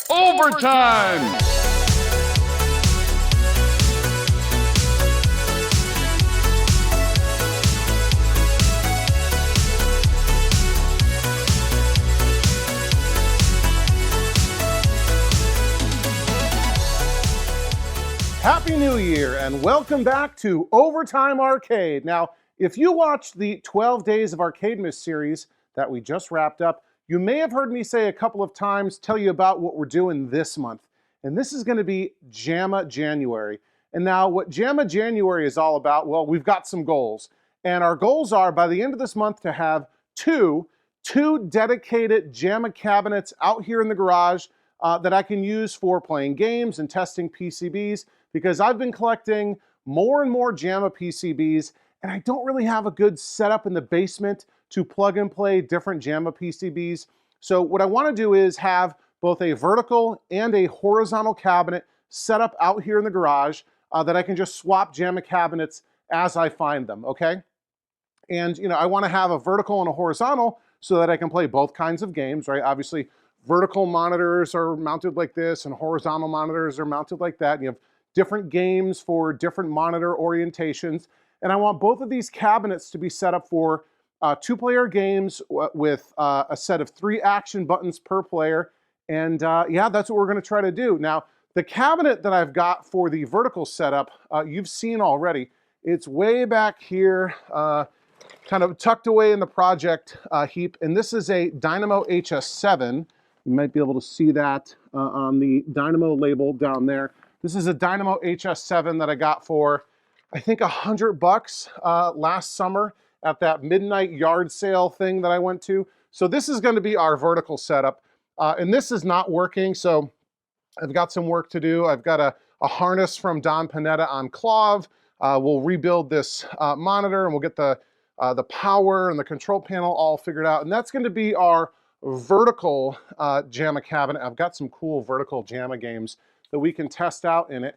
Overtime! Happy New Year and welcome back to Overtime Arcade. Now, if you watched the 12 Days of Arcademas series that we just wrapped up, you may have heard me say a couple of times, tell you about what we're doing this month. And this is going to be JAMA January. And now what JAMA January is all about, well, we've got some goals. And our goals are by the end of this month to have two dedicated JAMA cabinets out here in the garage that I can use for playing games and testing PCBs, because I've been collecting more and more JAMA PCBs, and I don't really have a good setup in the basement to plug and play different JAMA PCBs. So what I want to do is have both a vertical and a horizontal cabinet set up out here in the garage that I can just swap JAMA cabinets as I find them, okay? And I want to have a vertical and a horizontal so that I can play both kinds of games, right? Obviously, vertical monitors are mounted like this and horizontal monitors are mounted like that. And you have different games for different monitor orientations. And I want both of these cabinets to be set up for two-player games with a set of 3 action buttons per player. And yeah, that's what we're going to try to do. Now, the cabinet that I've got for the vertical setup, you've seen already. It's way back here, kind of tucked away in the project heap. And this is a Dynamo HS7. You might be able to see that on the Dynamo label down there. This is a Dynamo HS7 that I got for, I think, $100 last summer at that midnight yard sale thing that I went to. So this is going to be our vertical setup. And this is not working, so I've got some work to do. I've got a harness from Don Panetta on Clav. We'll rebuild this monitor and we'll get the power and the control panel all figured out. And that's going to be our vertical JAMA cabinet. I've got some cool vertical JAMA games that we can test out in it.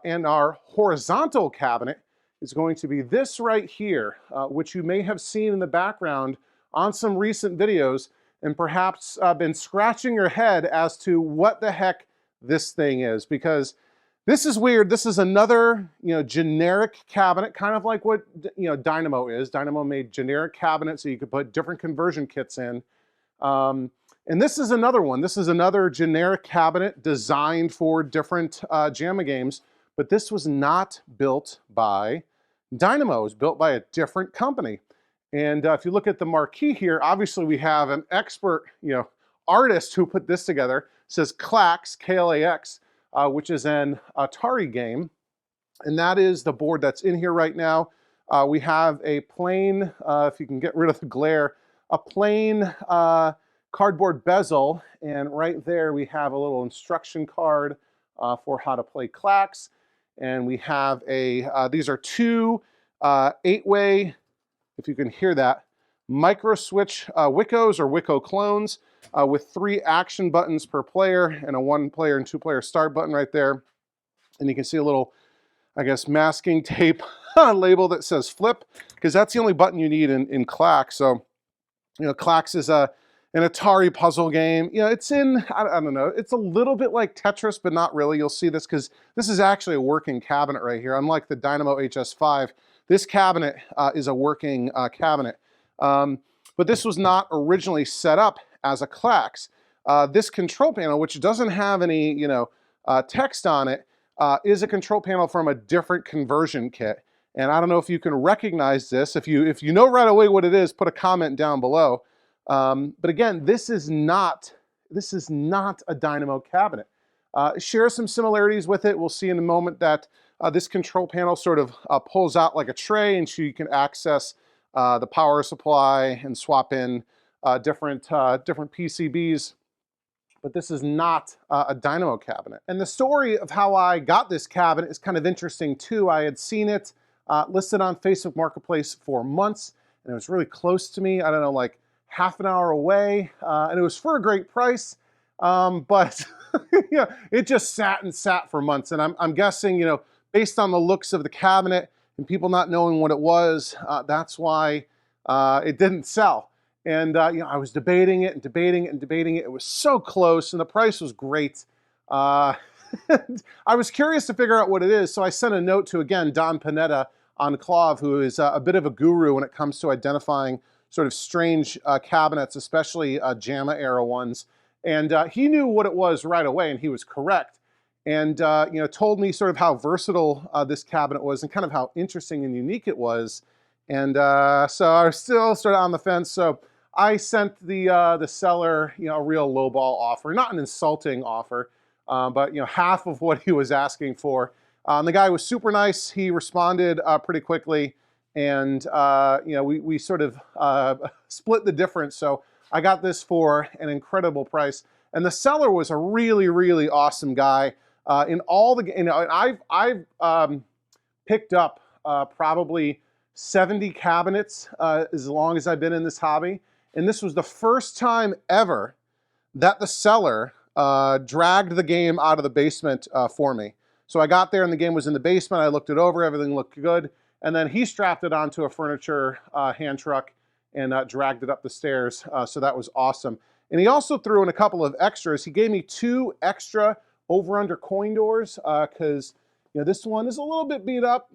And our horizontal cabinet is going to be this right here, which you may have seen in the background on some recent videos and perhaps been scratching your head as to what the heck this thing is, because this is weird. This is another, generic cabinet, kind of like what, Dynamo is. Dynamo made generic cabinets so you could put different conversion kits in. And this is another one. This is another generic cabinet designed for different JAMA games, but this was not built by Dynamo. It was built by a different company. And if you look at the marquee here, obviously we have an expert, artist who put this together. It says KLAX, KLAX, which is an Atari game. And that is the board that's in here right now. We have a plain, if you can get rid of the glare, a plain cardboard bezel, and right there we have a little instruction card for how to play KLAX. And we have these are 2 8-way, if you can hear that, micro switch Wiccos or Wicco clones with 3 action buttons per player and a 1-player and 2-player start button right there. And you can see a little, I guess, masking tape label that says flip, because that's the only button you need in KLAX. So, KLAX is an Atari puzzle game. It's in, I don't know, it's a little bit like Tetris, but not really. You'll see this because this is actually a working cabinet right here. Unlike the Dynamo HS5, this cabinet is a working cabinet. But this was not originally set up as a KLAX. This control panel, which doesn't have any, text on it, is a control panel from a different conversion kit. And I don't know if you can recognize this. If you know right away what it is, put a comment down below. But again, this is not a Dynamo cabinet. Share some similarities with it. We'll see in a moment that this control panel sort of pulls out like a tray, and so you can access the power supply and swap in different PCBs. But this is not a Dynamo cabinet. And the story of how I got this cabinet is kind of interesting too. I had seen it listed on Facebook Marketplace for months, and it was really close to me. I don't know, like half an hour away, and it was for a great price. But it just sat for months, and I'm guessing, based on the looks of the cabinet and people not knowing what it was, that's why it didn't sell. And you know, I was debating it and debating it and debating it. It was so close, and the price was great. Uh, I was curious to figure out what it is, so I sent a note to, again, Don Panetta on Clav, who is a bit of a guru when it comes to identifying sort of strange cabinets, especially JAMA era ones. And he knew what it was right away, and he was correct. And you know, told me sort of how versatile this cabinet was and kind of how interesting and unique it was. And so I was still sort of on the fence. So I sent the seller, you know, a real lowball offer, not an insulting offer, but you know, half of what he was asking for. The guy was super nice. He responded pretty quickly, and you know, we sort of split the difference. So I got this for an incredible price, and the seller was a really, really awesome guy. In all the, you know, I've picked up probably 70 cabinets as long as I've been in this hobby. And this was the first time ever that the seller dragged the game out of the basement for me. So I got there and the game was in the basement. I looked it over, everything looked good. And then he strapped it onto a furniture hand truck and dragged it up the stairs. So that was awesome. And he also threw in a couple of extras. He gave me 2 extra over-under coin doors because you know, this one is a little bit beat up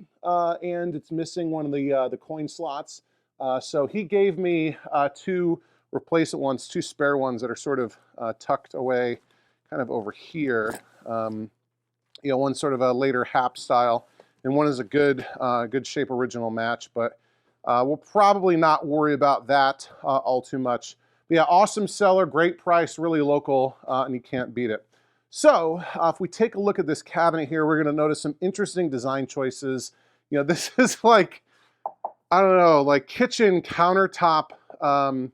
and it's missing one of the coin slots. So he gave me 2 replacement ones, 2 spare ones that are sort of tucked away kind of over here. You know, one's sort of a later Hap style, and one is a good shape original match, but we'll probably not worry about that all too much. But yeah, awesome seller, great price, really local, and you can't beat it. So if we take a look at this cabinet here, we're going to notice some interesting design choices. You know, this is like, I don't know, like kitchen countertop Formica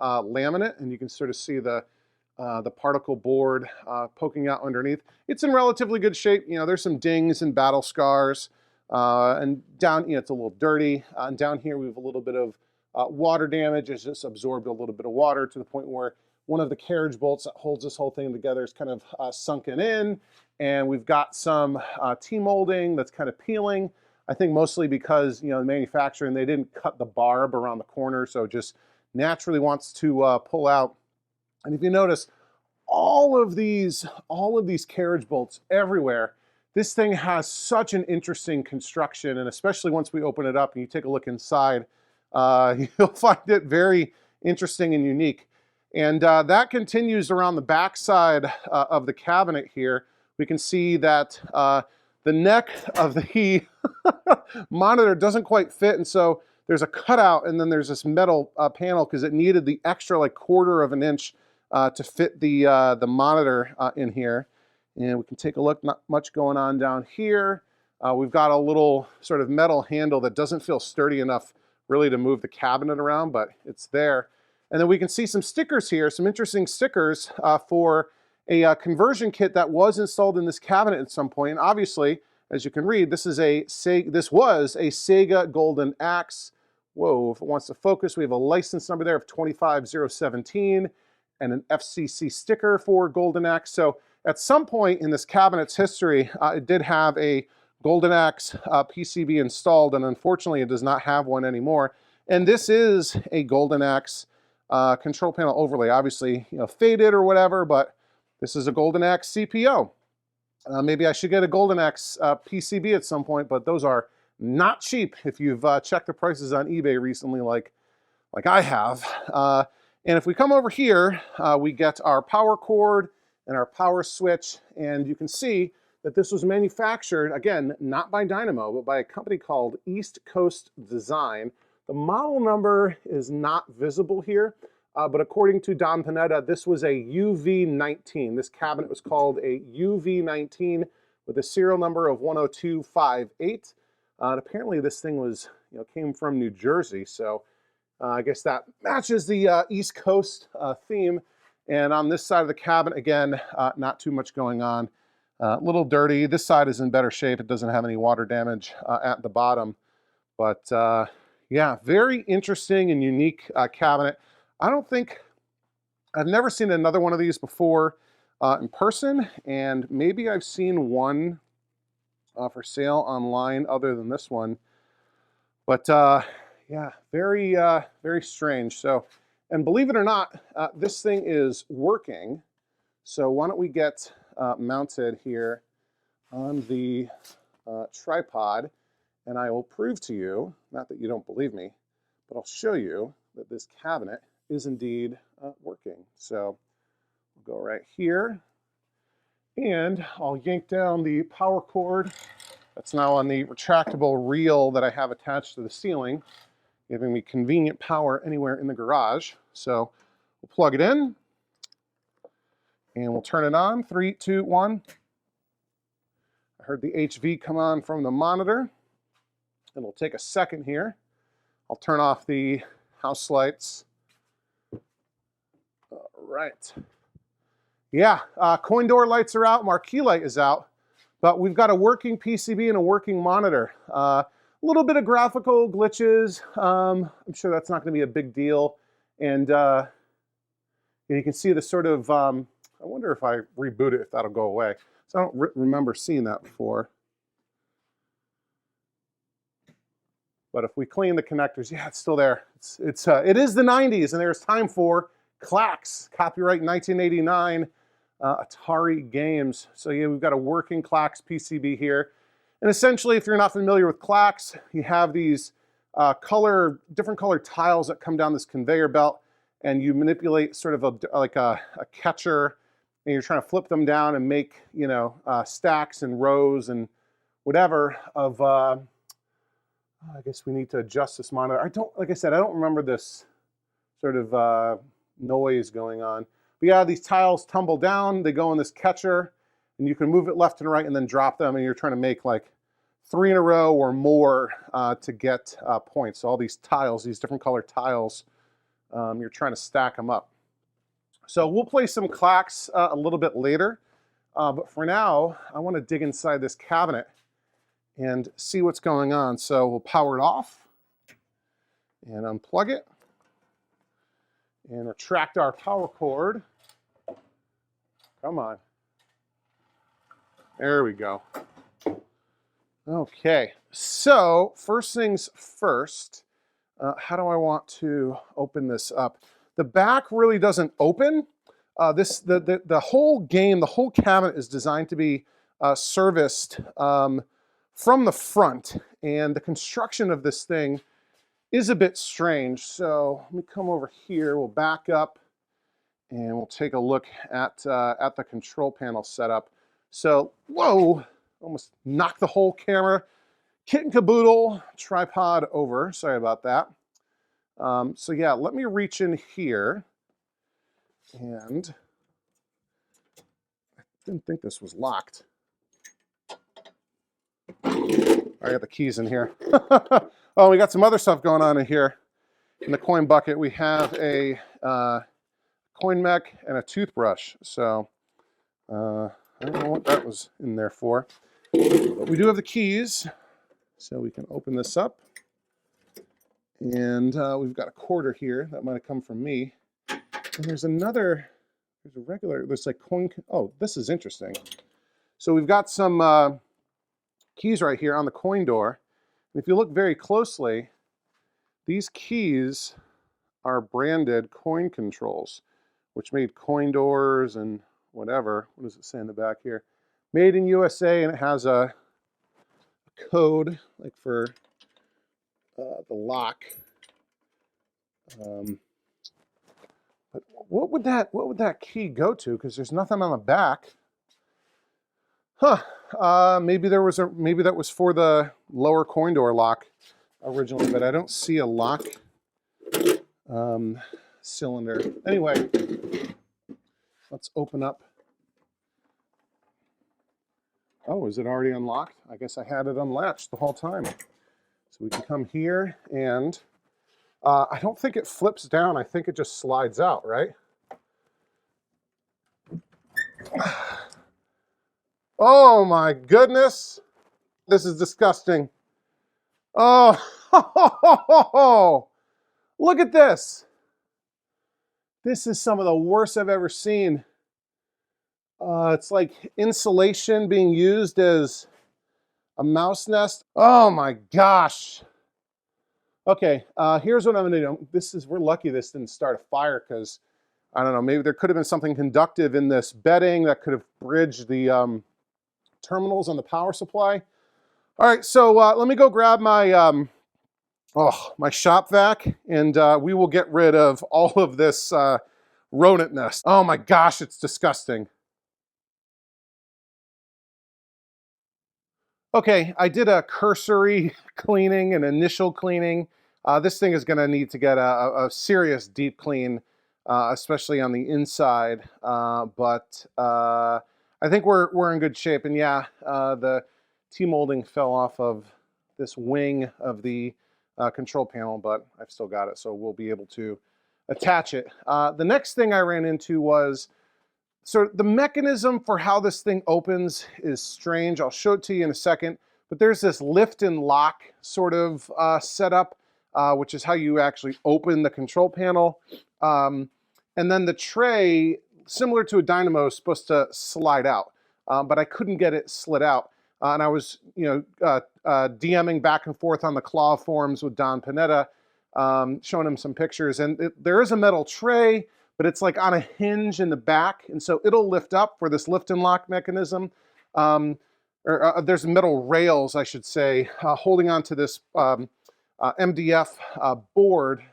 laminate, and you can sort of see the particle board poking out underneath. It's in relatively good shape. You know, there's some dings and battle scars, and down, you know, it's a little dirty. And down here we have a little bit of water damage. It's just absorbed a little bit of water to the point where one of the carriage bolts that holds this whole thing together is kind of sunken in, and we've got some T-molding that's kind of peeling. I think mostly because, you know, the manufacturing, they didn't cut the barb around the corner, so it just naturally wants to pull out. And if you notice, all of these carriage bolts everywhere, this thing has such an interesting construction, and especially once we open it up and you take a look inside, you'll find it very interesting and unique. And that continues around the back side of the cabinet here. We can see that the neck of the monitor doesn't quite fit, and so there's a cutout, and then there's this metal panel because it needed the extra like 1/4 of an inch to fit the monitor in here. And we can take a look, not much going on down here. We've got a little sort of metal handle that doesn't feel sturdy enough really to move the cabinet around, but it's there. And then we can see some stickers here, some interesting stickers for a conversion kit that was installed in this cabinet at some point. And obviously, as you can read, this was a Sega Golden Axe. Whoa, if it wants to focus, we have a license number there of 25017 and an FCC sticker for Golden Axe. So at some point in this cabinet's history, it did have a Golden Axe PCB installed, and unfortunately it does not have one anymore. And this is a Golden Axe control panel overlay, obviously, you know, faded or whatever, but this is a Golden Axe CPO. Maybe I should get a Golden Axe PCB at some point, but those are not cheap if you've checked the prices on eBay recently like I have. And if we come over here, we get our power cord and our power switch, and you can see that this was manufactured, again, not by Dynamo, but by a company called East Coast Design. The model number is not visible here, but according to Don Panetta, this was a UV19. This cabinet was called a UV19 with a serial number of 10258. And apparently this thing was, you know, came from New Jersey, so I guess that matches the East Coast theme. And on this side of the cabinet, again, not too much going on. A little dirty. This side is in better shape. It doesn't have any water damage at the bottom. But yeah, very interesting and unique cabinet. I've never seen another one of these before in person, and maybe I've seen one for sale online other than this one. But Yeah, very strange. So, and believe it or not, this thing is working. So why don't we get mounted here on the tripod, and I will prove to you, not that you don't believe me, but I'll show you that this cabinet is indeed working. So we'll go right here, and I'll yank down the power cord that's now on the retractable reel that I have attached to the ceiling, giving me convenient power anywhere in the garage. So we'll plug it in, and we'll turn it on. 3, 2, 1. I heard the HV come on from the monitor. It'll take a second here. I'll turn off the house lights. All right. Yeah, coin door lights are out, marquee light is out, but we've got a working PCB and a working monitor. A little bit of graphical glitches. I'm sure that's not going to be a big deal. And you can see the sort of, I wonder if I reboot it, if that'll go away. So I don't remember seeing that before. But if we clean the connectors, yeah, it's still there. It is the 90s, and there's time for KLAX, copyright 1989, Atari games. So yeah, we've got a working KLAX PCB here. And essentially, if you're not familiar with KLAX, you have these different colored tiles that come down this conveyor belt, and you manipulate sort of like a catcher, and you're trying to flip them down and make, you know, stacks and rows and whatever of, I guess we need to adjust this monitor. Like I said, I don't remember this sort of noise going on. But yeah, these tiles tumble down, they go in this catcher, and you can move it left and right and then drop them, and you're trying to make like 3 in a row or more to get points. So all these tiles, these different colored tiles, you're trying to stack them up. So we'll play some KLAX a little bit later, but for now, I want to dig inside this cabinet and see what's going on. So we'll power it off and unplug it and retract our power cord. Come on. There we go. Okay, so first things first, how do I want to open this up? The back really doesn't open. The whole game, the whole cabinet is designed to be serviced from the front, and the construction of this thing is a bit strange. So let me come over here, we'll back up, and we'll take a look at the control panel setup. So, whoa, almost knocked the whole camera, kit and caboodle, tripod over, sorry about that. So yeah, let me reach in here, and I didn't think this was locked. I got the keys in here. Oh, we got some other stuff going on in here. In the coin bucket, we have a coin mech and a toothbrush. So I don't know what that was in there for. But we do have the keys, so we can open this up. And we've got a quarter here. That might have come from me. And there's like coin. Oh, this is interesting. So we've got some keys right here on the coin door. And if you look very closely, these keys are branded coin controls, which made coin doors and whatever. What does it say in the back here? Made in USA, and it has a code like for the lock. But what would that key go to? Because there's nothing on the back. Huh. Maybe that was for the lower coin door lock originally, but I don't see a lock cylinder. Anyway, let's open up. Oh, is it already unlocked? I guess I had it unlatched the whole time. So we can come here, and I don't think it flips down. I think it just slides out, right? Oh my goodness. This is disgusting. Oh, look at this. This is some of the worst I've ever seen. It's like insulation being used as a mouse nest. Oh my gosh. Okay, here's what I'm gonna do. We're lucky this didn't start a fire because, I don't know, maybe there could have been something conductive in this bedding that could have bridged the terminals on the power supply. All right, so let me go grab my my shop vac, and we will get rid of all of this rodent nest. Oh my gosh, it's disgusting. Okay, I did a cursory cleaning, an initial cleaning. This thing is going to need to get a serious deep clean, especially on the inside. But I think we're in good shape. And yeah, the T-molding fell off of this wing of the control panel, but I've still got it, so we'll be able to attach it. The next thing I ran into was, so the mechanism for how this thing opens is strange. I'll show it to you in a second, but there's this lift and lock sort of setup, which is how you actually open the control panel. And then the tray, similar to a dynamo, is supposed to slide out, but I couldn't get it slid out. And I was, DMing back and forth on the claw forums with Don Panetta, showing him some pictures. And there is a metal tray, but it's like on a hinge in the back, and so it'll lift up for this lift and lock mechanism. There's metal rails, I should say, holding onto this MDF board,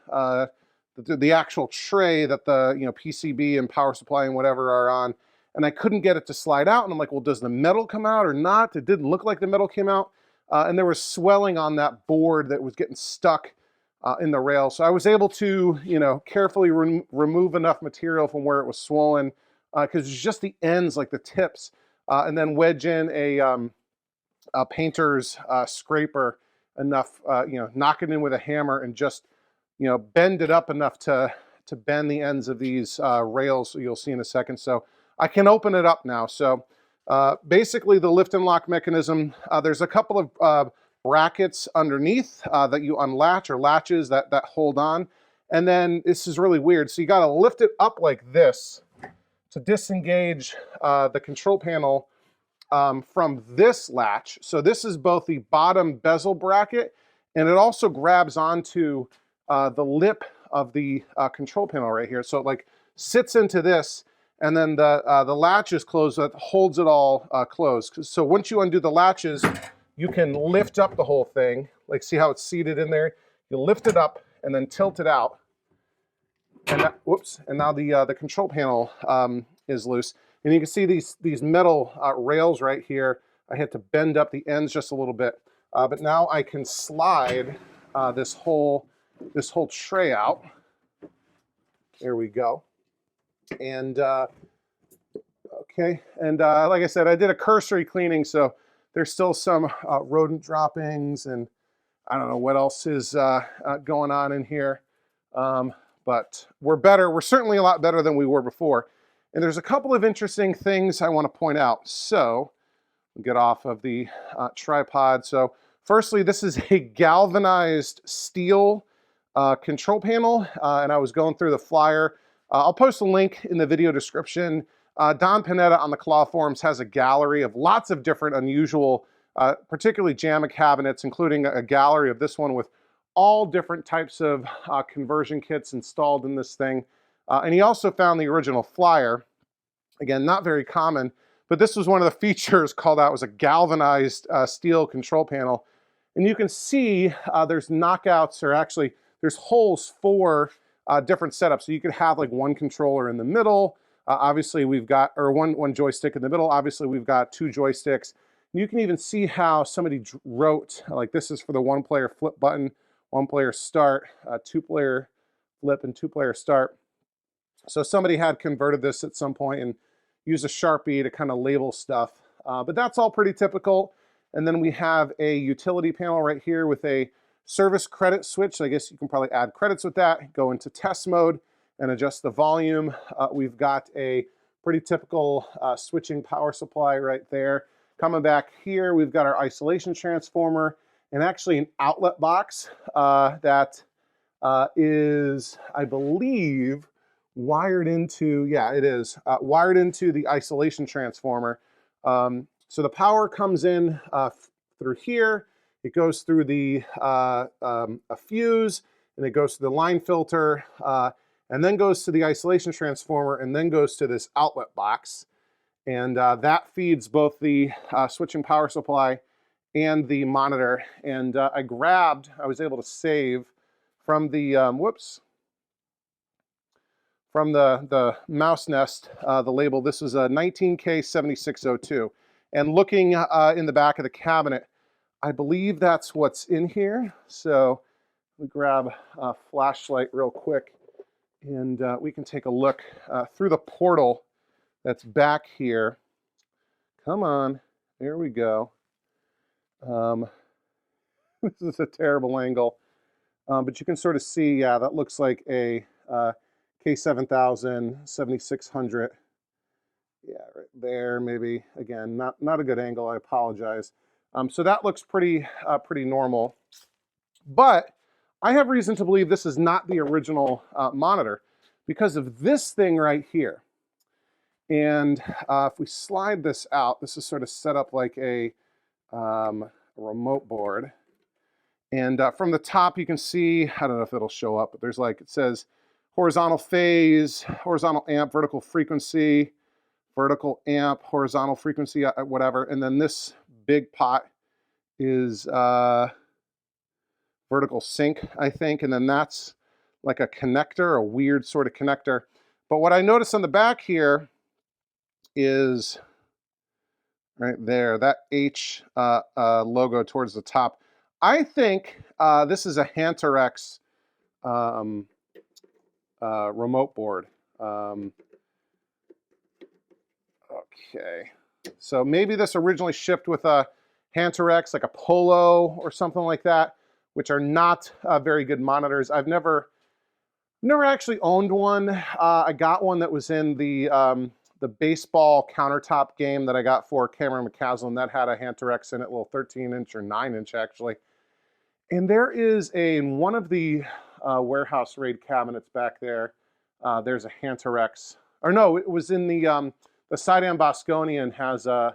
the actual tray that the PCB and power supply and whatever are on. And I couldn't get it to slide out, and I'm like, well, does the metal come out or not? It didn't look like the metal came out, and there was swelling on that board that was getting stuck in the rail. So I was able to, carefully remove enough material from where it was swollen, because it's just the ends, like the tips, and then wedge in a painter's scraper enough, knock it in with a hammer and just, bend it up enough to bend the ends of these rails. You'll see in a second. So I can open it up now. So basically the lift and lock mechanism, there's a couple of brackets underneath that you unlatch, or latches that hold on. And then this is really weird. So you got to lift it up like this to disengage the control panel from this latch. So this is both the bottom bezel bracket, and it also grabs onto the lip of the control panel right here. So it like sits into this, and then the latch is closed, that holds it all closed. So once you undo the latches, you can lift up the whole thing. Like, see how it's seated in there? You lift it up and then tilt it out. And that, whoops! And now the control panel is loose. And you can see these metal rails right here. I had to bend up the ends just a little bit, but now I can slide this whole tray out. There we go. And okay, and like I said, I did a cursory cleaning, so there's still some rodent droppings, and I don't know what else is going on in here. But we're better. We're certainly a lot better than we were before. And there's a couple of interesting things I want to point out. So we'll get off of the tripod. So firstly, this is a galvanized steel control panel, and I was going through the flyer. I'll post a link in the video description. Don Panetta on the Claw forums has a gallery of lots of different unusual, particularly JAMA cabinets, including a gallery of this one with all different types of conversion kits installed in this thing. And he also found the original flyer. Again, not very common, but this was one of the features called out, was a galvanized steel control panel. And you can see there's knockouts, or actually there's holes for different setups. So you could have like one controller in the middle. Obviously we've got, or one joystick in the middle. Obviously we've got two joysticks. And you can even see how somebody wrote, like this is for the one-player flip button, one-player start, two-player flip, and two-player start. So somebody had converted this at some point and used a Sharpie to kind of label stuff. But that's all pretty typical. And then we have a utility panel right here with a service credit switch. So I guess you can probably add credits with that, go into test mode and adjust the volume. We've got a pretty typical switching power supply right there. Coming back here, we've got our isolation transformer and actually an outlet box that is, I believe, wired into, yeah, it is, wired into the isolation transformer. So the power comes in through here, It goes through the a fuse, and it goes to the line filter, and then goes to the isolation transformer, and then goes to this outlet box. And that feeds both the switching power supply and the monitor. And I was able to save from the, from the mouse nest, the label. This is a 19K7602. And looking in the back of the cabinet, I believe that's what's in here. So we grab a flashlight real quick, and we can take a look through the portal that's back here. Come on, there we go. This is a terrible angle, but you can sort of see, yeah, that looks like a K7000, 7600. Yeah, right there, maybe. Again, not a good angle, I apologize. So that looks pretty normal. But I have reason to believe this is not the original monitor because of this thing right here. And if we slide this out, this is sort of set up like a remote board. And from the top, you can see, I don't know if it'll show up, but there's like, it says horizontal phase, horizontal amp, vertical frequency, vertical amp, horizontal frequency, whatever. And then this big pot is vertical sync, I think. And then that's like a connector, a weird sort of connector. But what I noticed on the back here is right there, that H logo towards the top. I think this is a Hantarex remote board. Okay, so maybe this originally shipped with a Hantarex, like a Polo or something like that, which are not very good monitors. I've never actually owned one. I got one that was in the baseball countertop game that I got for Cameron McCaslin that had a Hantarex in it, a little 13-inch or 9-inch actually. And there is one of the warehouse raid cabinets back there. There's a Hantarex, or no, it was in the Sidam Bosconian has a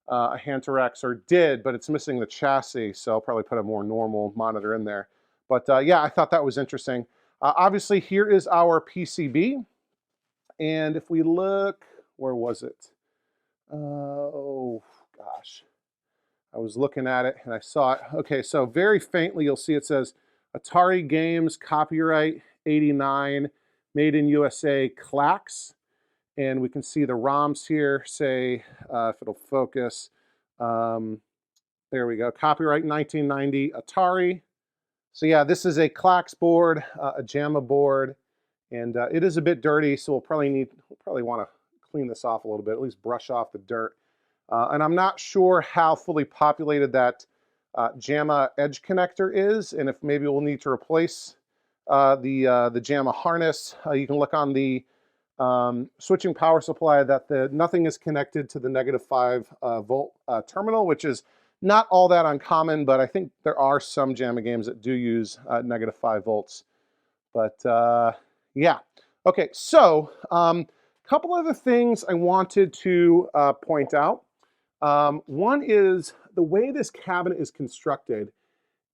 Hantarex, or did, but it's missing the chassis, so I'll probably put a more normal monitor in there. But yeah, I thought that was interesting. Obviously, here is our PCB. And if we look, where was it? Oh, gosh. I was looking at it and I saw it. Okay, so very faintly you'll see it says Atari Games, copyright 89, made in USA, KLAX. And we can see the ROMs here, say, if it'll focus. There we go, copyright 1990, Atari. So yeah, this is a KLAX board, a JAMA board. And it is a bit dirty, so we'll probably want to clean this off a little bit, at least brush off the dirt. And I'm not sure how fully populated that JAMA edge connector is, and if maybe we'll need to replace the JAMA harness. You can look on the switching power supply that nothing is connected to the -5 volt terminal, which is not all that uncommon, but I think there are some JAMA games that do use -5 volts. But yeah, okay, so couple other things I wanted to point out. One is the way this cabinet is constructed,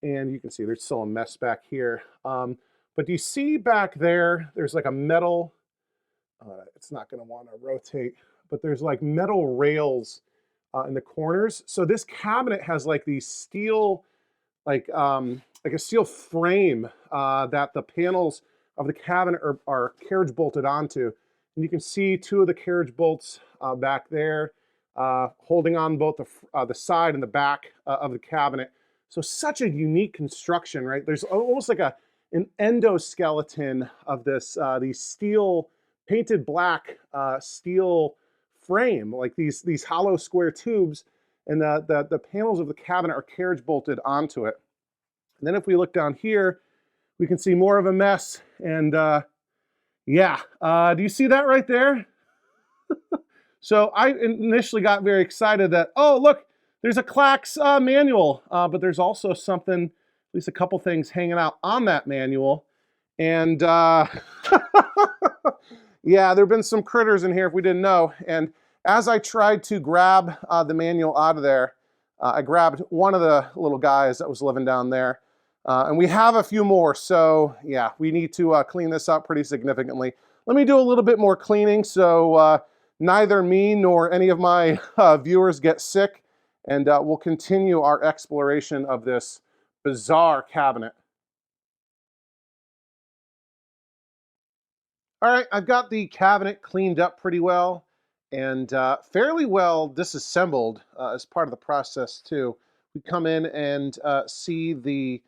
and you can see there's still a mess back here. But do you see back there, there's like a metal, it's not going to want to rotate, but there's like metal rails in the corners. So this cabinet has like these steel, like a steel frame that the panels of the cabinet are carriage bolted onto. And you can see two of the carriage bolts back there, holding on both the side and the back of the cabinet. So such a unique construction, right? There's almost like an endoskeleton of this, these steel, painted black steel frame, like these hollow square tubes, and the panels of the cabinet are carriage bolted onto it. And then if we look down here, we can see more of a mess. And yeah, do you see that right there? So I initially got very excited that, oh, look, there's a KLAX manual, but there's also something, at least a couple things hanging out on that manual. And yeah, there have been some critters in here if we didn't know. And as I tried to grab the manual out of there, I grabbed one of the little guys that was living down there. And we have a few more, so yeah, we need to clean this up pretty significantly. Let me do a little bit more cleaning so neither me nor any of my viewers get sick, and we'll continue our exploration of this bizarre cabinet. All right, I've got the cabinet cleaned up pretty well and fairly well disassembled as part of the process too. We come in and see the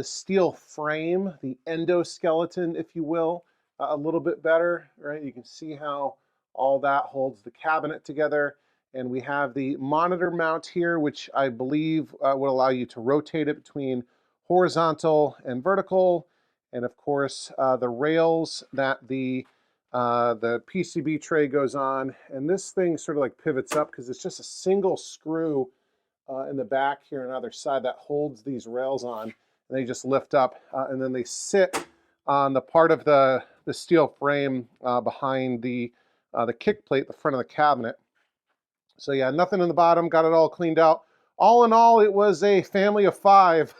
steel frame, the endoskeleton, if you will, a little bit better, right? You can see how all that holds the cabinet together. And we have the monitor mount here, which I believe will allow you to rotate it between horizontal and vertical. And of course, the rails that the PCB tray goes on. And this thing sort of like pivots up because it's just a single screw in the back here on either side that holds these rails on. And they just lift up and then they sit on the part of the steel frame behind the kick plate, the front of the cabinet. So yeah, nothing in the bottom, got it all cleaned out. All in all, it was a family of 5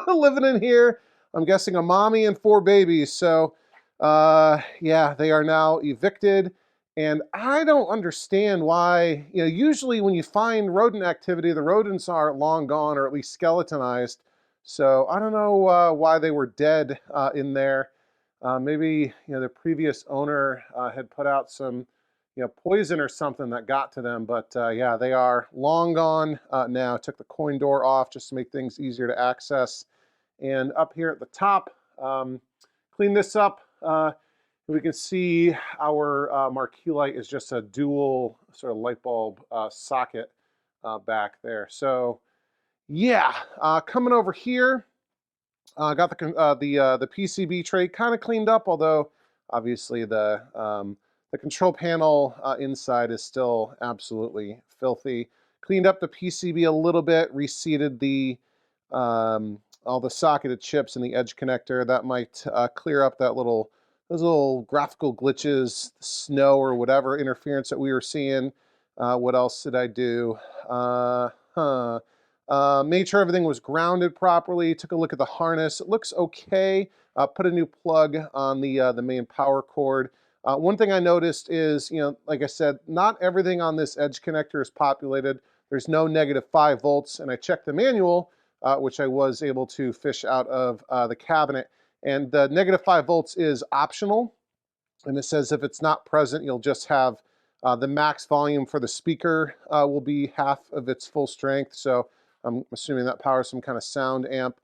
living in here. I'm guessing a mommy and 4 babies. So yeah, they are now evicted. And I don't understand why, usually when you find rodent activity, the rodents are long gone or at least skeletonized. So I don't know why they were dead in there. Maybe, the previous owner had put out some poison or something that got to them. But yeah, they are long gone now. Took the coin door off just to make things easier to access. And up here at the top, clean this up. We can see our marquee light is just a dual sort of light bulb socket back there. So yeah, coming over here, got the PCB tray kind of cleaned up, although obviously the control panel inside is still absolutely filthy. Cleaned up the PCB a little bit, reseated all the socketed chips in the edge connector. That might clear up those little graphical glitches, snow or whatever interference that we were seeing. What else did I do? Made sure everything was grounded properly. Took a look at the harness. It looks okay. Put a new plug on the main power cord. One thing I noticed is, like I said, not everything on this edge connector is populated. There's no -5 volts, and I checked the manual, which I was able to fish out of the cabinet. And the -5 volts is optional. And it says if it's not present, you'll just have the max volume for the speaker will be half of its full strength. So I'm assuming that powers some kind of sound amp.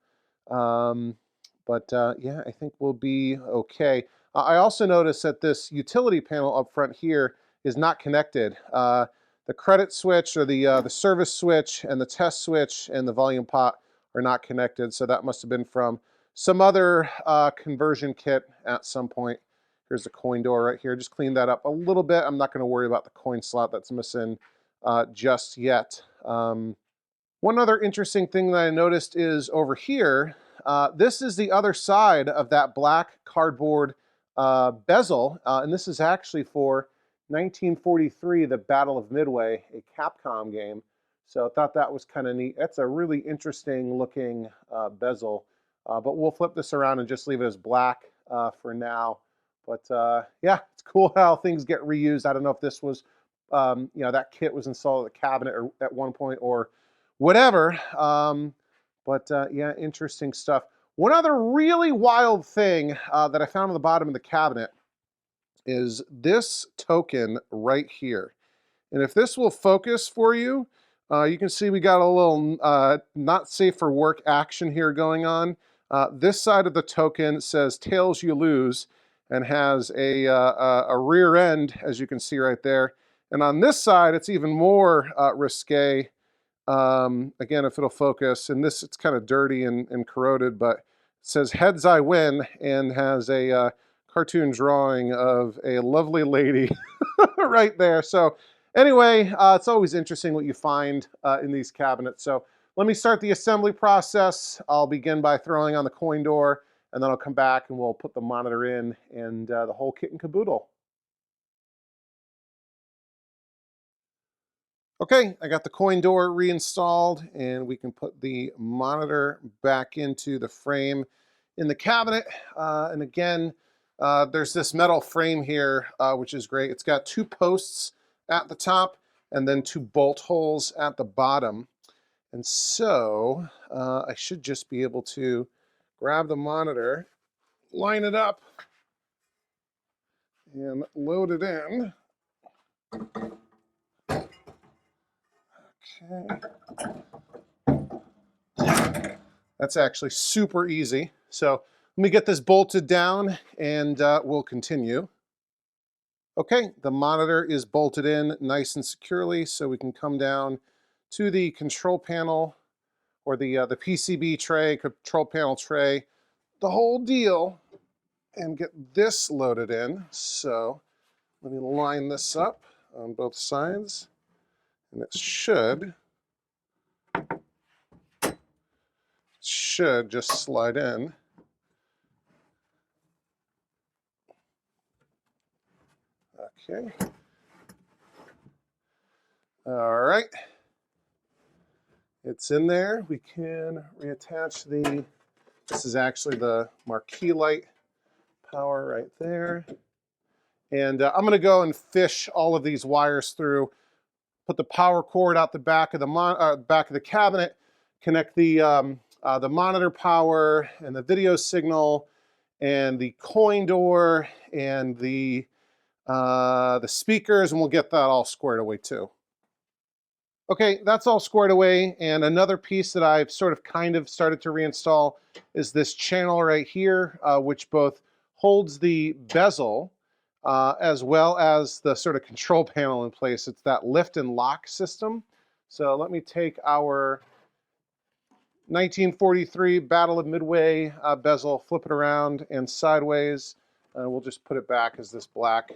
But yeah, I think we'll be okay. I also noticed that this utility panel up front here is not connected. The credit switch or the service switch and the test switch and the volume pot are not connected. So that must have been from some other conversion kit at some point. Here's the coin door right here. Just clean that up a little bit. I'm not going to worry about the coin slot that's missing just yet. One other interesting thing that I noticed is over here, this is the other side of that black cardboard bezel, and this is actually for 1943, the Battle of Midway, a Capcom game. So I thought that was kind of neat. That's a really interesting looking bezel, but we'll flip this around and just leave it as black for now. But yeah, it's cool how things get reused. I don't know if this was, that kit was installed at the cabinet or at one point or whatever. But yeah, interesting stuff. One other really wild thing that I found on the bottom of the cabinet is this token right here. And if this will focus for you, you can see we got a little not safe for work action here going on. This side of the token says tails you lose and has a rear end, as you can see right there. And on this side, it's even more risque. Again, if it'll focus, and this, it's kind of dirty and corroded, but it says heads I win and has a cartoon drawing of a lovely lady right there. So anyway, it's always interesting what you find in these cabinets. So let me start the assembly process. I'll begin by throwing on the coin door, and then I'll come back and we'll put the monitor in and the whole kit and caboodle. Okay, I got the coin door reinstalled, and we can put the monitor back into the frame in the cabinet. And again, there's this metal frame here, which is great. It's got 2 posts at the top and then 2 bolt holes at the bottom. And so I should just be able to grab the monitor, line it up, and load it in. Okay. That's actually super easy. So let me get this bolted down and we'll continue. Okay, the monitor is bolted in nice and securely, so we can come down to the control panel, or the PCB tray, control panel tray, the whole deal, and get this loaded in. So let me line this up on both sides, and it should just slide in. Okay. All right. It's in there. We can reattach this is actually the marquee light power right there. And I'm going to go and fish all of these wires through, put the power cord out the back of the cabinet, connect the monitor power and the video signal and the coin door and the speakers, and we'll get that all squared away too. Okay, that's all squared away, and another piece that I've sort of kind of started to reinstall is this channel right here, which both holds the bezel as well as the sort of control panel in place. It's that lift and lock system. So let me take our 1943 Battle of Midway bezel, flip it around and sideways, and we'll just put it back as this black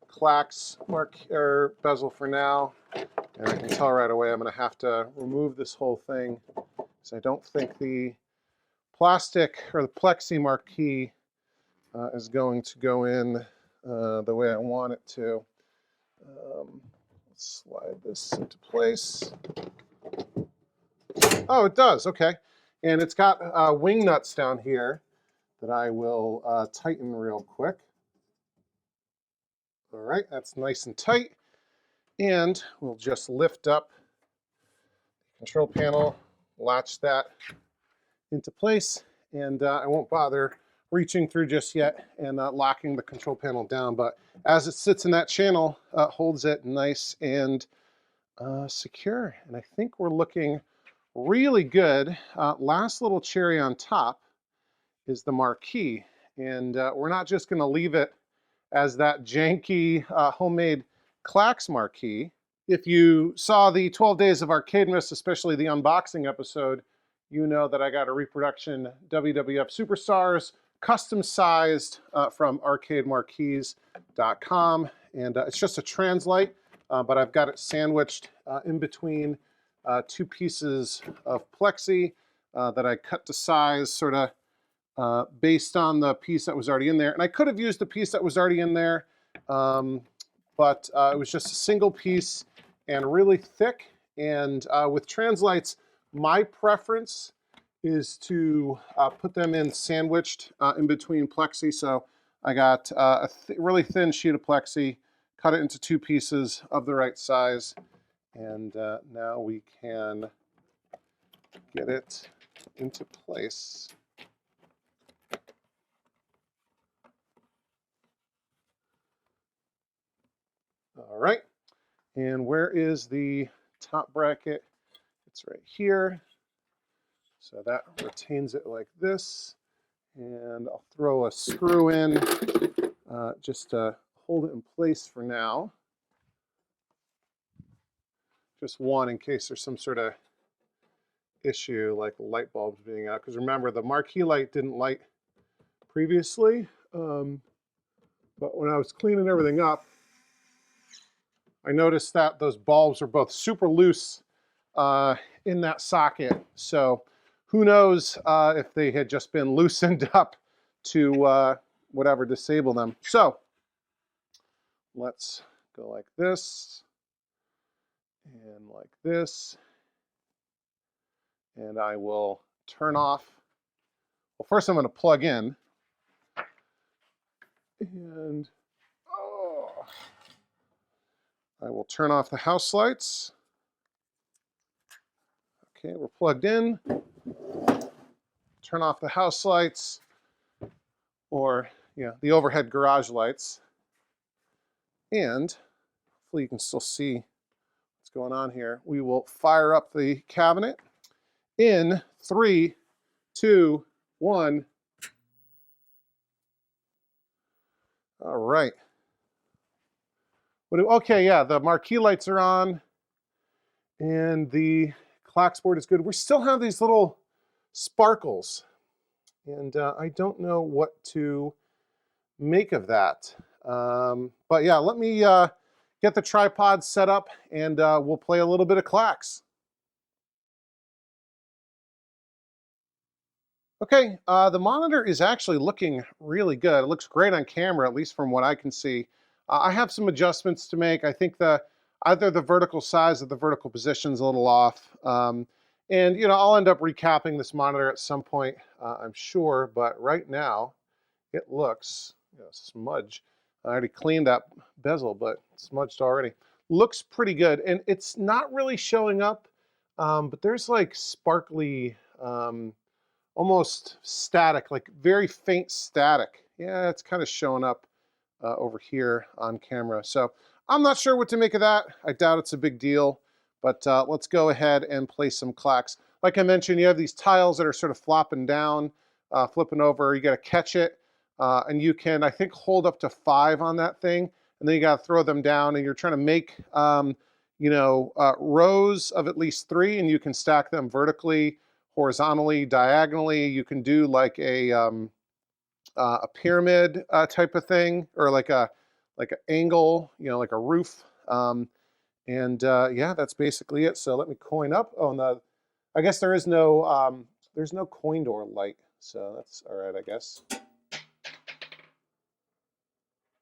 KLAX bezel for now. And I can tell right away I'm going to have to remove this whole thing, because I don't think the plastic or the plexi marquee is going to go in the way I want it to. Let's slide this into place. Oh, it does. Okay. And it's got wing nuts down here that I will tighten real quick. All right, that's nice and tight. And we'll just lift up the control panel, latch that into place, and I won't bother reaching through just yet and locking the control panel down. But as it sits in that channel, holds it nice and secure. And I think we're looking really good. Last little cherry on top is the marquee. And we're not just going to leave it as that janky homemade KLAX marquee. If you saw the 12 Days of Arcademus, especially the unboxing episode, you know that I got a reproduction WWF Superstars, custom sized from arcademarquees.com. And it's just a translite, but I've got it sandwiched in between 2 pieces of plexi that I cut to size, sort of based on the piece that was already in there. And I could have used the piece that was already in there, but it was just a single piece and really thick. And with translites, my preference is to put them in sandwiched in between plexi. So I got a really thin sheet of plexi, cut it into 2 pieces of the right size, and now we can get it into place. All right, and where is the top bracket? It's right here. So that retains it like this. And I'll throw a screw in just to hold it in place for now. Just one in case there's some sort of issue like light bulbs being out. Because remember, the marquee light didn't light previously. But when I was cleaning everything up, I noticed that those bulbs are both super loose in that socket. So who knows if they had just been loosened up to whatever, disable them. So let's go like this. And like this. And I will turn off. Well, first I'm going to plug in. And I will turn off the house lights. Okay, we're plugged in. Turn off the house lights, or the overhead garage lights. And hopefully you can still see what's going on here. We will fire up the cabinet in 3, 2, 1. All right. Okay, yeah, the marquee lights are on, and the KLAX board is good. We still have these little sparkles, and I don't know what to make of that. But yeah, let me get the tripod set up, and we'll play a little bit of KLAX. Okay, the monitor is actually looking really good. It looks great on camera, at least from what I can see. I have some adjustments to make. I think either the vertical size or the vertical position is a little off. And I'll end up recapping this monitor at some point, I'm sure. But right now, it looks smudge. I already cleaned that bezel, but smudged already. Looks pretty good, and it's not really showing up. But there's like sparkly. Almost static, like very faint static. Yeah, it's kind of showing up over here on camera. So I'm not sure what to make of that. I doubt it's a big deal, but let's go ahead and play some KLAX. Like I mentioned, you have these tiles that are sort of flopping down, flipping over. You got to catch it, and you can, I think, hold up to 5 on that thing, and then you got to throw them down, and you're trying to make, rows of at least 3, and you can stack them vertically, horizontally, diagonally. You can do like a pyramid type of thing, or like an angle, like a roof. Yeah, that's basically it. So let me coin up. Oh, no, I guess there's no coin door light, so that's all right, I guess.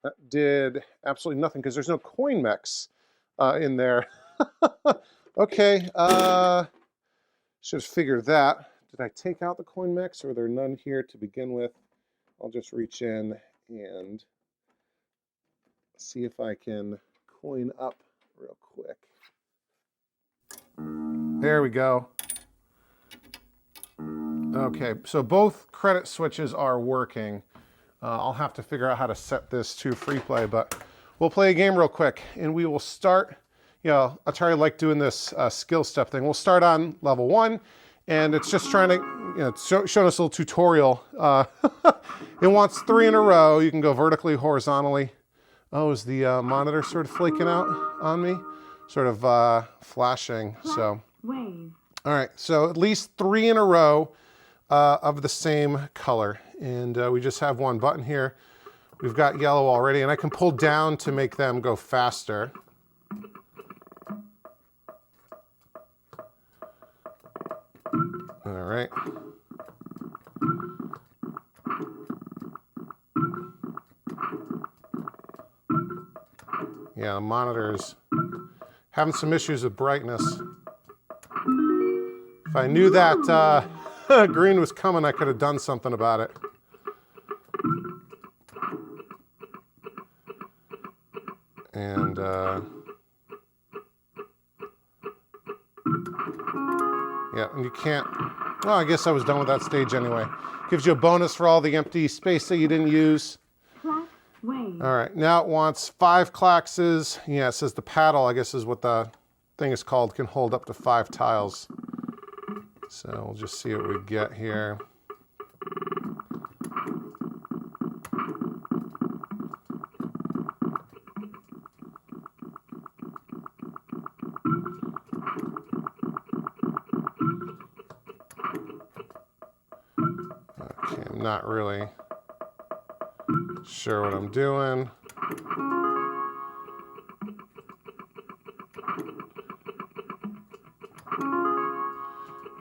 That did absolutely nothing because there's no coin mechs in there. Okay. Should have figured that. Did I take out the coin mechs, or are there none here to begin with? I'll just reach in and see if I can coin up real quick. There we go. Okay, so both credit switches are working. I'll have to figure out how to set this to free play, but we'll play a game real quick, and we will start. Atari like doing this skill step thing. We'll start on level 1, and it's just trying to, it's showing us a little tutorial. It wants 3 in a row. You can go vertically, horizontally. Oh, is the monitor sort of flaking out on me? Sort of flashing, so. All right, so at least 3 in a row of the same color. And we just have one button here. We've got yellow already, and I can pull down to make them go faster. All right. Yeah, the monitor's having some issues with brightness. If I knew that green was coming, I could have done something about it. And yeah, and you can't, well, I guess I was done with that stage anyway. Gives you a bonus for all the empty space that you didn't use. All right, now it wants 5 KLAXs. Yeah, it says the paddle, I guess is what the thing is called, can hold up to 5 tiles. So we'll just see what we get here. Okay, I'm not really sure what I'm doing.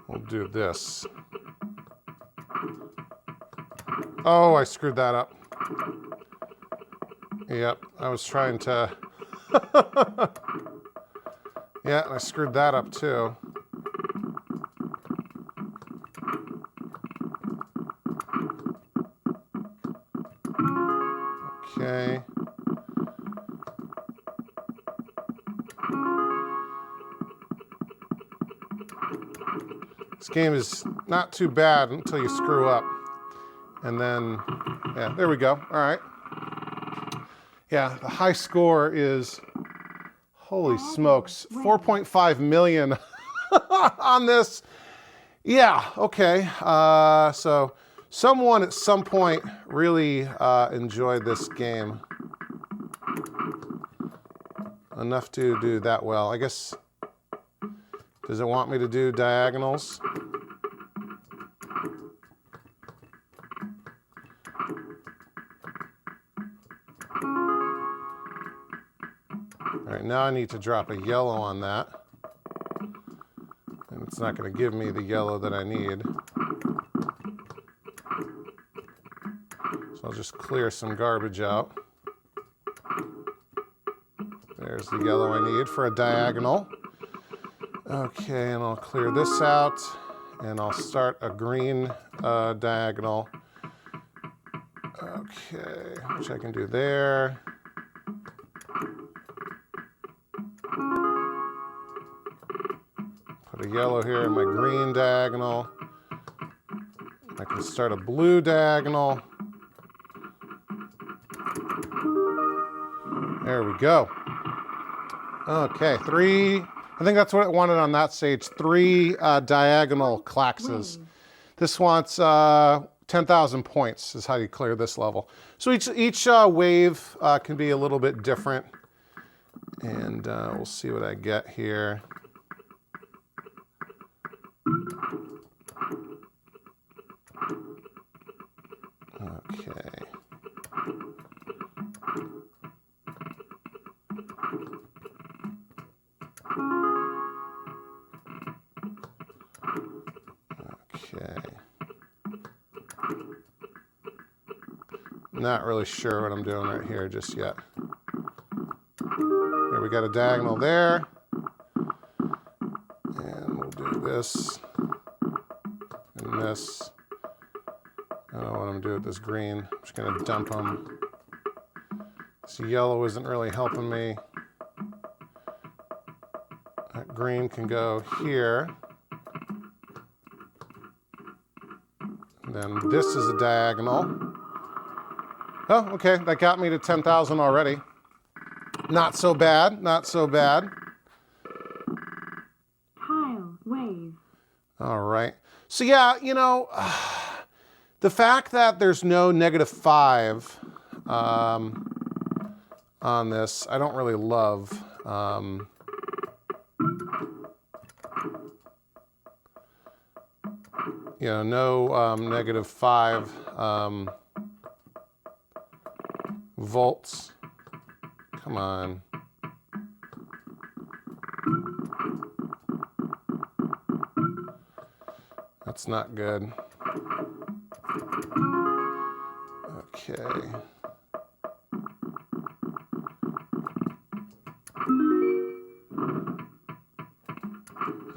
We'll do this. Oh, I screwed that up. Yep, I was trying to... Yeah, I screwed that up too. Okay. This game is not too bad until you screw up. And then, yeah, there we go. All right. Yeah, the high score is, holy smokes, 4.5 million on this. Yeah, okay. So someone at some point really enjoyed this game enough to do that well. I guess, does it want me to do diagonals? All right, now I need to drop a yellow on that. And it's not going to give me the yellow that I need. So I'll just clear some garbage out. There's the yellow I need for a diagonal. Okay, and I'll clear this out, and I'll start a green diagonal. Okay, which I can do there. Put a yellow here in my green diagonal. I can start a blue diagonal. There we go. Okay, three. I think that's what it wanted on that stage. 3 diagonal KLAXs. This wants 10,000 points is how you clear this level. So each wave can be a little bit different. And we'll see what I get here. Okay. Okay. Not really sure what I'm doing right here just yet. Here we got a diagonal there. And we'll do this and this. I don't know what I'm going to do with this green. I'm just going to dump them. This yellow isn't really helping me. That green can go here. And then this is a diagonal. Oh, okay, that got me to 10,000 already. Not so bad, not so bad. Tile, wave. All right. So yeah, you know, the fact that there's no -5 on this, I don't really love. You know, no -5 volts. Come on. That's not good. Okay.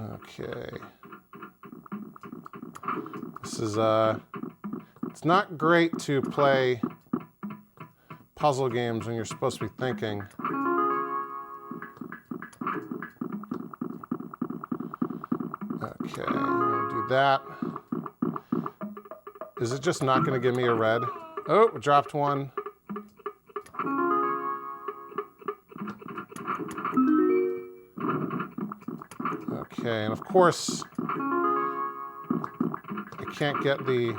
Okay. This is it's not great to play puzzle games when you're supposed to be thinking. Okay, I'm gonna do that. Is it just not gonna give me a red? Oh, dropped one. Okay, and of course, I can't get the...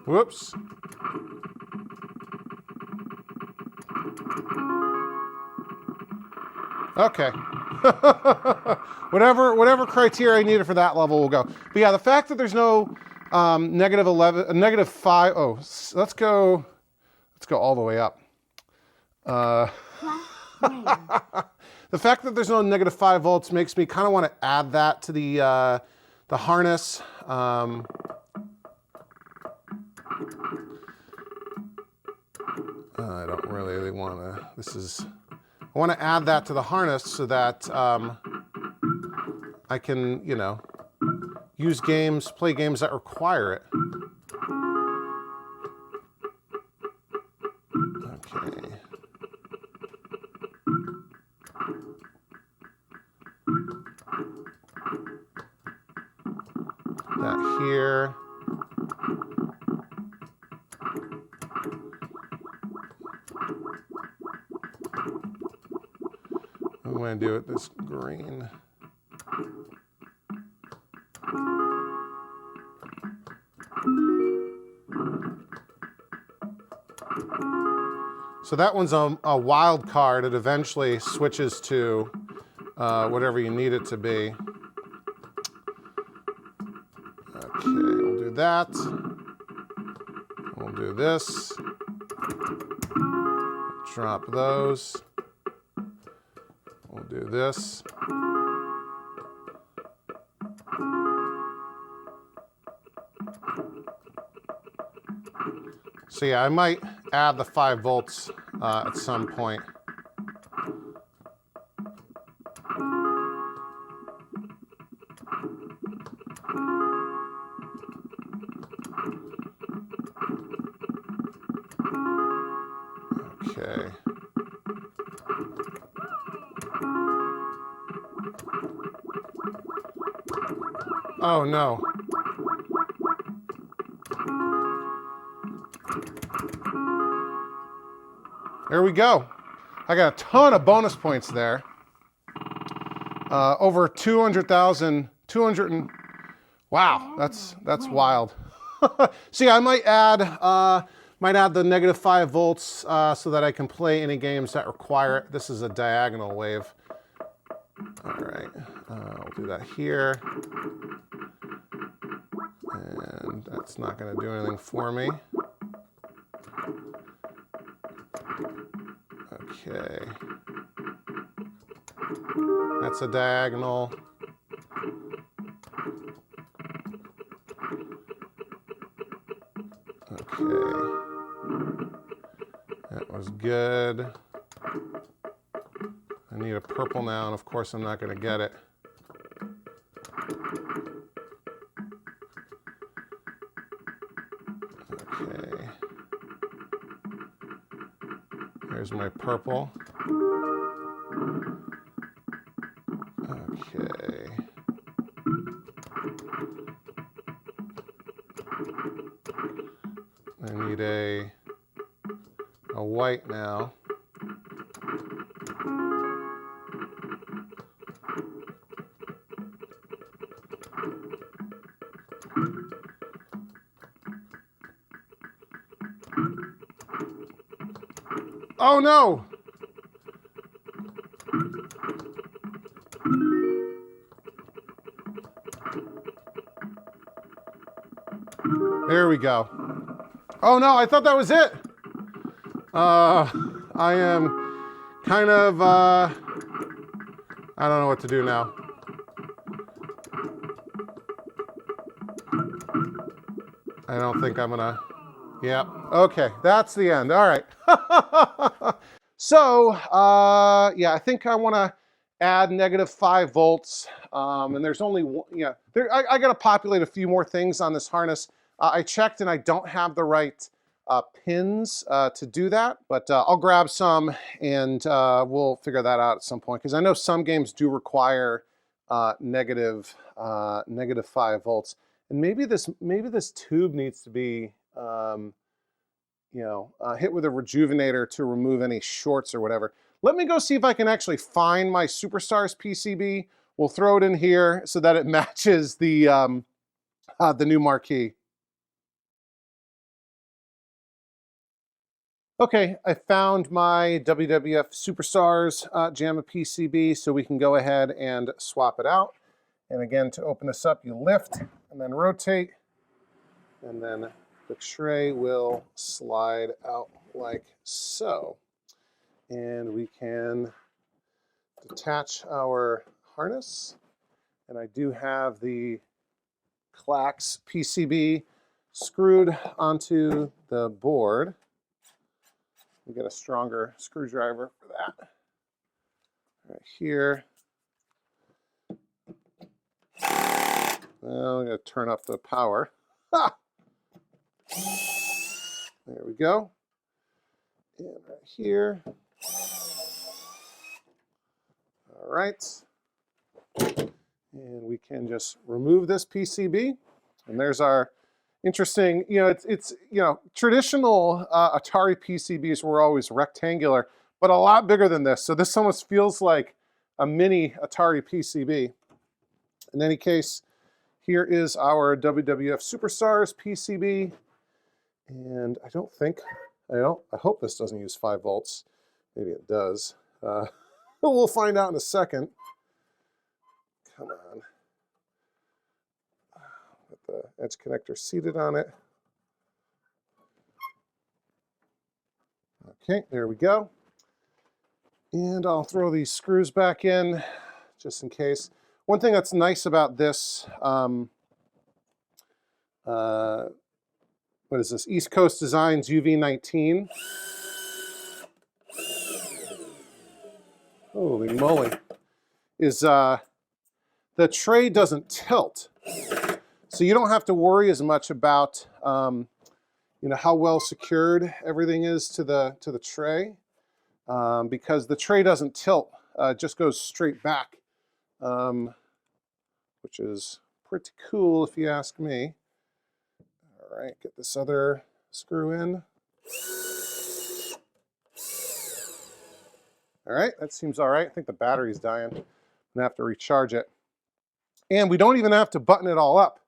Whoops. Okay. whatever criteria I needed for that level will go. But yeah, the fact that there's no -11, -5. Oh, let's go all the way up. The fact that there's no -5 volts makes me kind of want to add that to the harness. I don't really want to, I want to add that to the harness so that I can, you know, play games that require it. Okay. That here. I'm going to do it this green. So that one's a wild card. It eventually switches to whatever you need it to be. Okay, we'll do that. We'll do this. Drop those. We'll do this. So yeah, I might add the 5 volts at some point. Okay. Oh no. There we go. I got a ton of bonus points there. Over 200,000, 200 and, wow, that's wild. See, I might add the negative 5 volts so that I can play any games that require it. This is a diagonal wave. All right, I'll do that here. And that's not going to do anything for me. Okay. That's a diagonal. Okay. That was good. I need a purple now, and of course I'm not going to get it. Okay. There's my purple. Okay. I need a white now. Oh no! There we go. Oh no, I thought that was it. I am kind of, I don't know what to do now. I don't think I'm gonna, yeah, okay, that's the end, all right. So, yeah, I think I wanna add negative 5 volts, and there's only one, yeah, I gotta populate a few more things on this harness. I checked and I don't have the right pins to do that, but I'll grab some and we'll figure that out at some point, because I know some games do require negative 5 volts, and maybe this tube needs to be hit with a rejuvenator to remove any shorts or whatever. Let me go see if I can actually find my Superstars PCB. We'll throw it in here so that it matches the new marquee. Okay, I found my WWF Superstars JAMA PCB, so we can go ahead and swap it out. And again, to open this up, you lift and then rotate, and then the tray will slide out like so. And we can detach our harness. And I do have the KLAX PCB screwed onto the board. We get a stronger screwdriver for that. Right here. Well, I'm going to turn up the power. Ha! There we go. And right here. All right. And we can just remove this PCB. And there's our interesting, it's traditional Atari PCBs were always rectangular, but a lot bigger than this. So this almost feels like a mini Atari PCB. In any case, here is our WWF Superstars PCB. And I hope this doesn't use 5 volts. Maybe it does. We'll find out in a second. Come on. Get the edge connector seated on it. Okay, there we go. And I'll throw these screws back in just in case. One thing that's nice about this, what is this? East Coast Designs UV19. Holy moly. Is the tray doesn't tilt. So you don't have to worry as much about how well secured everything is to the tray, because the tray doesn't tilt. It just goes straight back, which is pretty cool if you ask me. All right, get this other screw in. All right, that seems all right. I think the battery's dying. I'm gonna have to recharge it. And we don't even have to button it all up.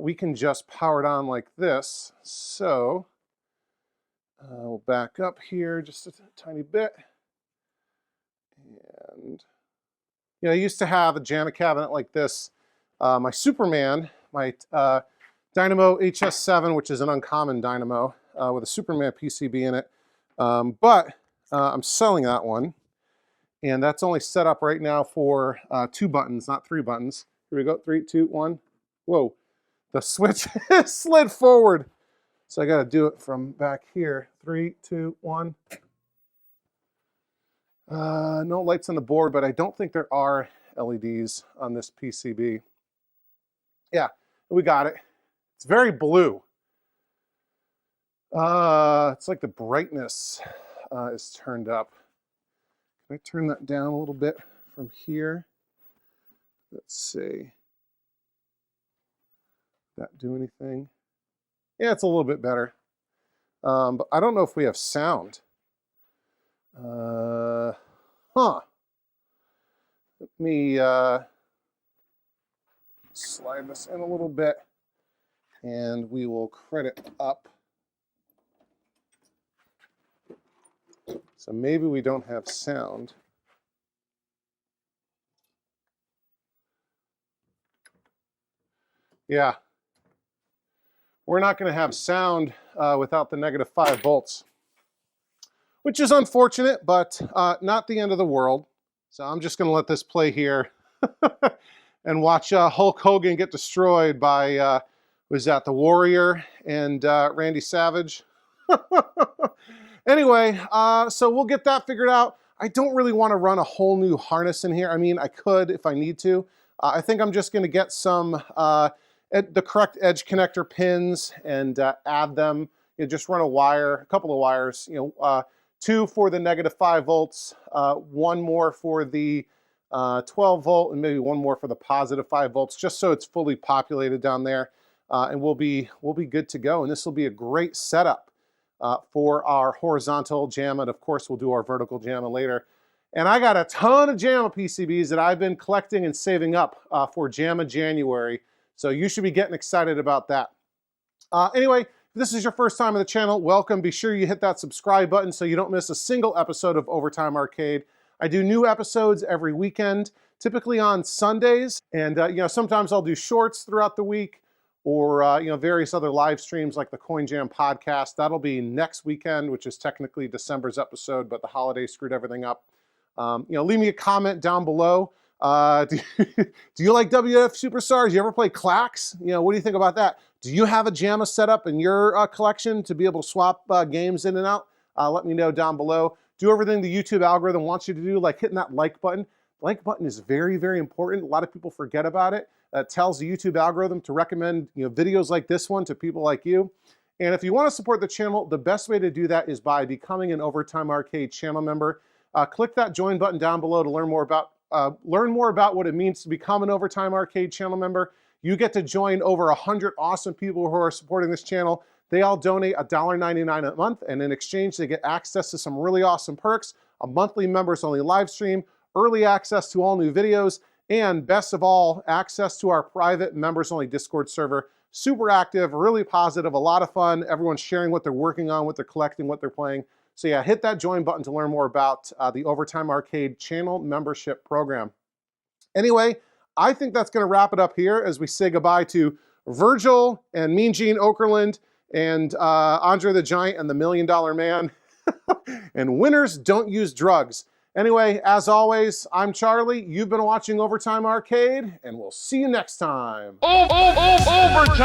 We can just power it on like this. So we'll back up here just a tiny bit. And I used to have a JAMA cabinet like this. My Superman, my Dynamo HS7, which is an uncommon dynamo with a Superman PCB in it. But I'm selling that one. And that's only set up right now for 2 buttons, not 3 buttons. Here we go, 3, 2, 1. Whoa, the switch slid forward. So I gotta do it from back here. 3, 2, 1. No lights on the board, but I don't think there are LEDs on this PCB. Yeah, we got it. It's very blue. It's like the brightness is turned up. Can I turn that down a little bit from here? Let's see. That do anything? Yeah, it's a little bit better. But I don't know if we have sound. Let me slide this in a little bit, and we will credit up. So maybe we don't have sound. Yeah. We're not going to have sound without the -5 volts, which is unfortunate, but not the end of the world. So I'm just going to let this play here and watch Hulk Hogan get destroyed by, was that the Warrior and Randy Savage? Anyway, so we'll get that figured out. I don't really want to run a whole new harness in here. I mean, I could if I need to. I think I'm just going to get some the correct edge connector pins and add them. Just run a couple of wires. 2 for the -5 volts, 1 more for the 12 volt, and maybe 1 more for the +5 volts, just so it's fully populated down there, and we'll be good to go. And this will be a great setup for our horizontal JAMA, and of course we'll do our vertical JAMA later. And I got a ton of JAMA PCBs that I've been collecting and saving up for JAMA January, so you should be getting excited about that. Anyway, if this is your first time on the channel, welcome. Be sure you hit that subscribe button so you don't miss a single episode of Overtime Arcade. I do new episodes every weekend, typically on Sundays, and sometimes I'll do shorts throughout the week, or various other live streams like the Coin Jam podcast. That'll be next weekend, which is technically December's episode, but the holidays screwed everything up. Leave me a comment down below Do you like WF Superstars? You ever play KLAX? You know, what do you think about that? Do you have a JAMA set up in your collection to be able to swap games in and out? Let me know down below. Do everything the YouTube algorithm wants you to do, like hitting that like button. The like button is very, very important. A lot of people forget about it. It tells the YouTube algorithm to recommend videos like this one to people like you. And if you want to support the channel, the best way to do that is by becoming an Overtime Arcade channel member. Click that join button down below to learn more about what it means to become an Overtime Arcade channel member. You get to join over 100 awesome people who are supporting this channel. They all donate $1.99 a month, and in exchange, they get access to some really awesome perks, a monthly members-only live stream, early access to all new videos, and best of all, access to our private members-only Discord server. Super active, really positive, a lot of fun. Everyone's sharing what they're working on, what they're collecting, what they're playing. So yeah, hit that join button to learn more about the Overtime Arcade channel membership program. Anyway, I think that's going to wrap it up here as we say goodbye to Virgil and Mean Gene Okerlund and Andre the Giant and the $1 Million Man. And winners don't use drugs. Anyway, as always, I'm Charlie. You've been watching Overtime Arcade, and we'll see you next time. Overtime!